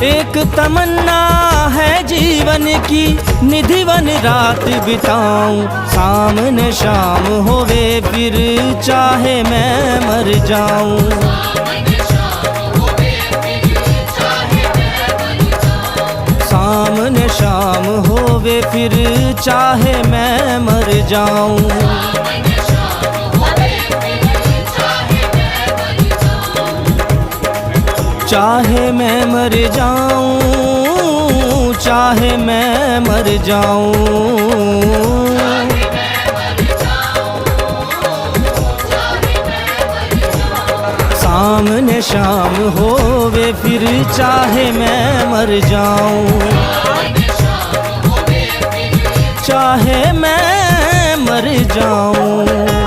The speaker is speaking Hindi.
एक तमन्ना है जीवन की, निधिवन रात बिताऊं, सामने शाम होवे फिर चाहे मैं मर जाऊं। सामने शाम होवे फिर चाहे मैं मर जाऊं। चाहे मैं मर जाऊं, चाहे मैं मर जाऊं। सामने शाम होवे फिर चाहे मैं मर जाऊं। चाहे मैं मर जाऊं।